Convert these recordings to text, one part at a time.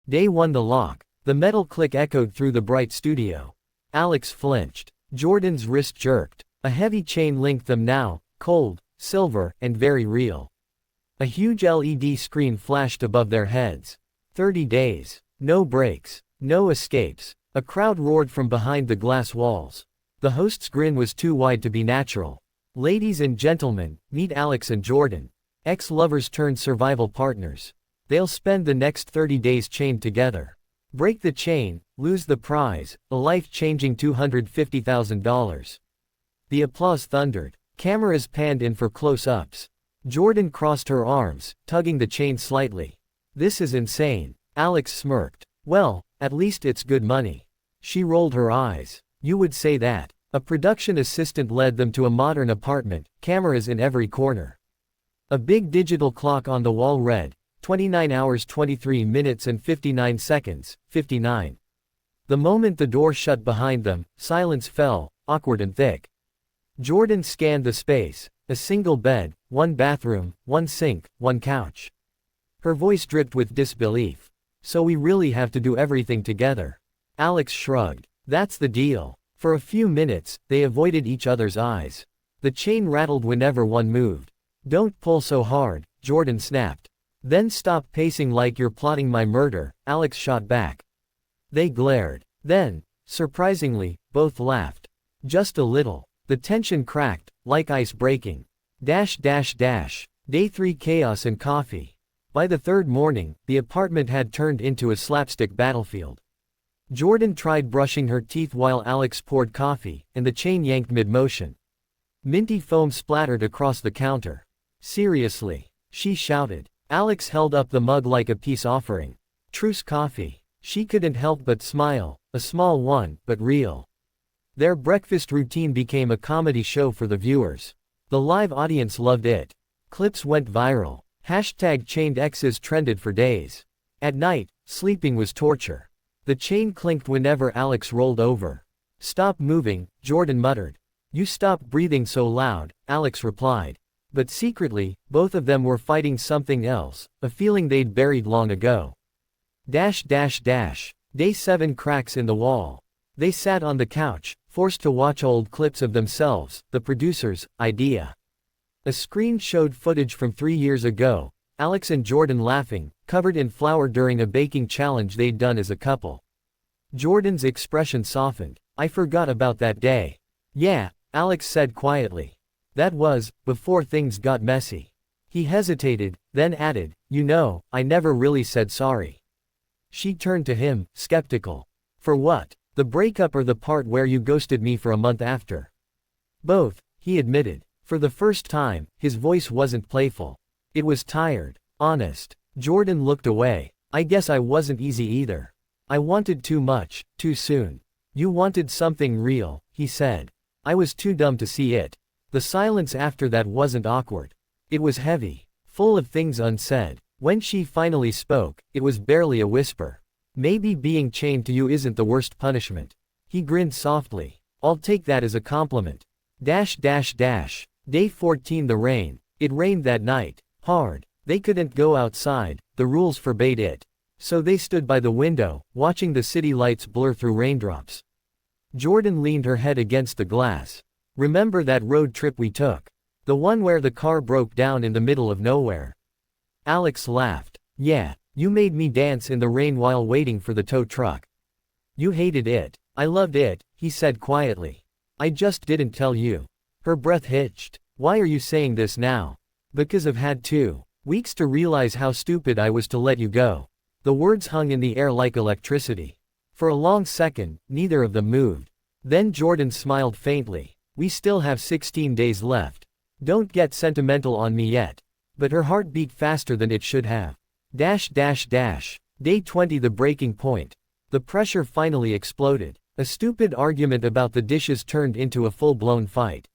Day 1. The lock. The metal click echoed through the bright studio. Alex flinched. Jordan's wrist jerked. A heavy chain linked them now, cold, silver, and very real. A huge LED screen flashed above their heads. 30 days. No breaks. No escapes. A crowd roared from behind the glass walls. The host's grin was too wide to be natural. Ladies and gentlemen, meet Alex and Jordan. Ex-lovers turned survival partners. They'll spend the next 30 days chained together. Break the chain, lose the prize, a life-changing $250,000. The applause thundered. Cameras panned in for close-ups. Jordan crossed her arms, tugging the chain slightly. This is insane. Alex smirked. Well, at least it's good money. She rolled her eyes. You would say that. A production assistant led them to a modern apartment, cameras in every corner. A big digital clock on the wall read, 29 hours 23 minutes and 59 seconds, 59. The moment the door shut behind them, silence fell, awkward and thick. Jordan scanned the space. A single bed, one bathroom, one sink, one couch. Her voice dripped with disbelief. So we really have to do everything together. Alex shrugged. That's the deal. For a few minutes, they avoided each other's eyes. The chain rattled whenever one moved. Don't pull so hard, Jordan snapped. Then stop pacing like you're plotting my murder, Alex shot back. They glared. Then, surprisingly, both laughed. Just a little. The tension cracked, like ice breaking. Day 3. Chaos and coffee. By the third morning, the apartment had turned into a slapstick battlefield. Jordan tried brushing her teeth while Alex poured coffee, and the chain yanked mid-motion. Minty foam splattered across the counter. Seriously, she shouted. Alex held up the mug like a peace offering. Truce coffee. She couldn't help but smile, a small one, but real. Their breakfast routine became a comedy show for the viewers. The live audience loved it. Clips went viral. #chained exes trended for days. At night, sleeping was torture. The chain clinked whenever Alex rolled over. Stop moving, Jordan muttered. You stop breathing so loud, Alex replied. But secretly, both of them were fighting something else, a feeling they'd buried long ago. Day 7. Cracks in the wall. They sat on the couch, forced to watch old clips of themselves, the producer's idea. A screen showed footage from 3 years ago, Alex and Jordan laughing, covered in flour during a baking challenge they'd done as a couple. Jordan's expression softened. I forgot about that day. Yeah, Alex said quietly. That was, before things got messy. He hesitated, then added, you know, I never really said sorry. She turned to him, skeptical. For what? The breakup or the part where you ghosted me for a month after? Both, he admitted. For the first time, his voice wasn't playful. It was tired, honest. Jordan looked away. I guess I wasn't easy either. I wanted too much, too soon. You wanted something real, he said. I was too dumb to see it. The silence after that wasn't awkward. It was heavy, full of things unsaid. When she finally spoke, it was barely a whisper. Maybe being chained to you isn't the worst punishment. He grinned softly. I'll take that as a compliment. Day 14. The rain. It rained that night. Hard. They couldn't go outside, the rules forbade it. So they stood by the window, watching the city lights blur through raindrops. Jordan leaned her head against the glass. Remember that road trip we took? The one where the car broke down in the middle of nowhere? Alex laughed. Yeah, you made me dance in the rain while waiting for the tow truck. You hated it. I loved it, he said quietly. I just didn't tell you. Her breath hitched. Why are you saying this now? Because I've had 2 weeks to realize how stupid I was to let you go. The words hung in the air like electricity. For a long second, neither of them moved. Then Jordan smiled faintly. We still have 16 days left. Don't get sentimental on me yet. But her heart beat faster than it should have. Day 20. The breaking point. The pressure finally exploded. A stupid argument about the dishes turned into a full-blown fight.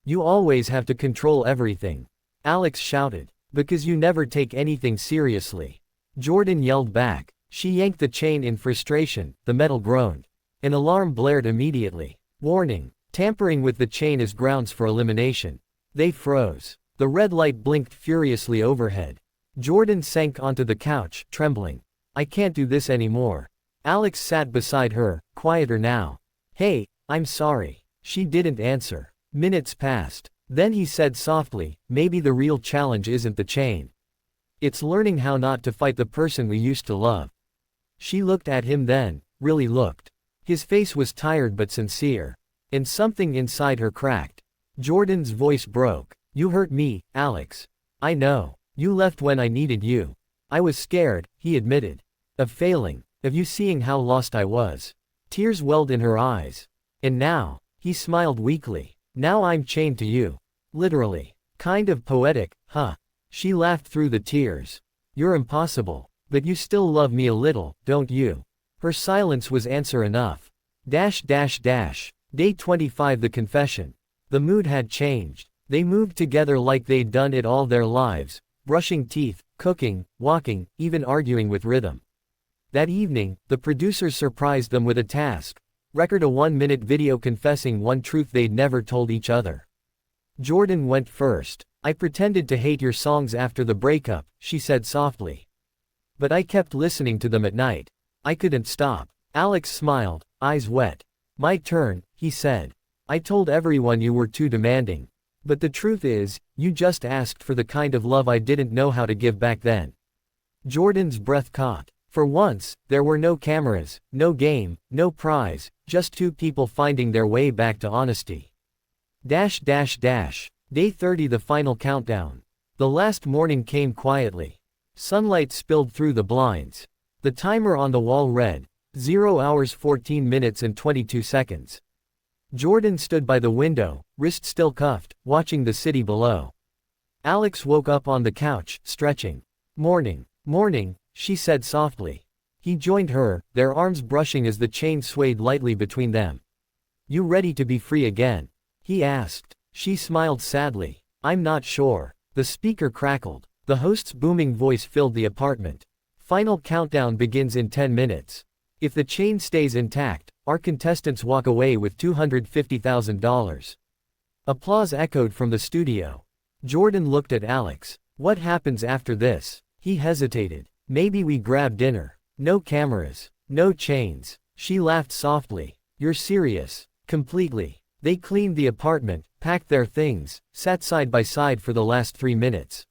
You always have to control everything, Alex shouted. Because you never take anything seriously. Jordan yelled back. She yanked the chain in frustration, the metal groaned. An alarm blared immediately. Warning. Tampering with the chain is grounds for elimination. They froze. The red light blinked furiously overhead. Jordan sank onto the couch, trembling. I can't do this anymore. Alex sat beside her, quieter now. Hey, I'm sorry. She didn't answer. Minutes passed. Then he said softly, maybe the real challenge isn't the chain. It's learning how not to fight the person we used to love. She looked at him then, really looked. His face was tired but sincere. And something inside her cracked. Jordan's voice broke. You hurt me, Alex. I know. You left when I needed you. I was scared, he admitted. Of failing. Of you seeing how lost I was. Tears welled in her eyes. And now, he smiled weakly. Now I'm chained to you. Literally. Kind of poetic, huh? She laughed through the tears. You're impossible. But you still love me a little, don't you? Her silence was answer enough. Day 25. The confession. The mood had changed. They moved together like they'd done it all their lives, brushing teeth, cooking, walking, even arguing with rhythm. That evening, the producers surprised them with a task. Record a 1-minute video confessing one truth they'd never told each other. Jordan went first. I pretended to hate your songs after the breakup, she said softly. But I kept listening to them at night. I couldn't stop. Alex smiled, eyes wet. My turn, he said. I told everyone you were too demanding. But the truth is, you just asked for the kind of love I didn't know how to give back then. Jordan's breath caught. For once, there were no cameras, no game, no prize, just two people finding their way back to honesty. Day 30. The final countdown. The last morning came quietly. Sunlight spilled through the blinds. The timer on the wall read, 0 hours 14 minutes and 22 seconds. Jordan stood by the window, wrist still cuffed, watching the city below. Alex woke up on the couch, stretching. Morning, she said softly. He joined her, their arms brushing as the chain swayed lightly between them. You ready to be free again? He asked. She smiled sadly. I'm not sure. The speaker crackled. The host's booming voice filled the apartment. Final countdown begins in 10 minutes. If the chain stays intact, our contestants walk away with $250,000. Applause echoed from the studio. Jordan looked at Alex. What happens after this? He hesitated. Maybe we grab dinner. No cameras. No chains. She laughed softly. You're serious? Completely. They cleaned the apartment, packed their things, sat side by side for the last 3 minutes.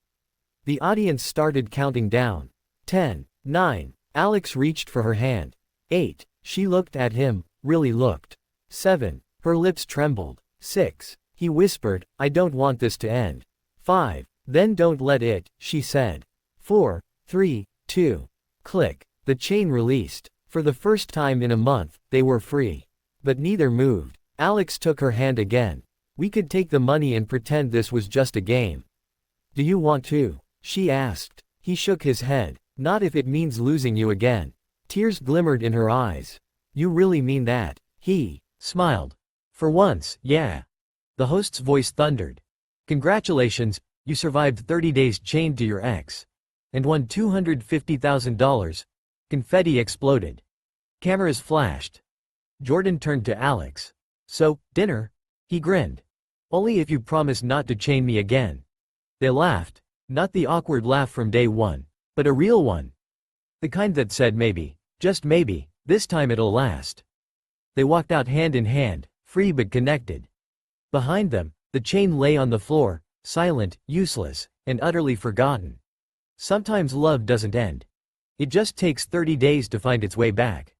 The audience started counting down. 10, 9. Alex reached for her hand. 8. She looked at him, really looked. 7. Her lips trembled. 6. He whispered, I don't want this to end. 5. Then don't let it, she said. 4, 3, 2. Click. The chain released. For the first time in a month, they were free. But neither moved. Alex took her hand again. We could take the money and pretend this was just a game. Do you want to? She asked. He shook his head. Not if it means losing you again. Tears glimmered in her eyes. You really mean that? He smiled. For once, yeah. The host's voice thundered. Congratulations, you survived 30 days chained to your ex. And won $250,000. Confetti exploded. Cameras flashed. Jordan turned to Alex. So, dinner? He grinned. Only if you promise not to chain me again. They laughed. Not the awkward laugh from day one, but a real one. The kind that said maybe, just maybe, this time it'll last. They walked out hand in hand, free but connected. Behind them, the chain lay on the floor, silent, useless, and utterly forgotten. Sometimes love doesn't end. It just takes 30 days to find its way back.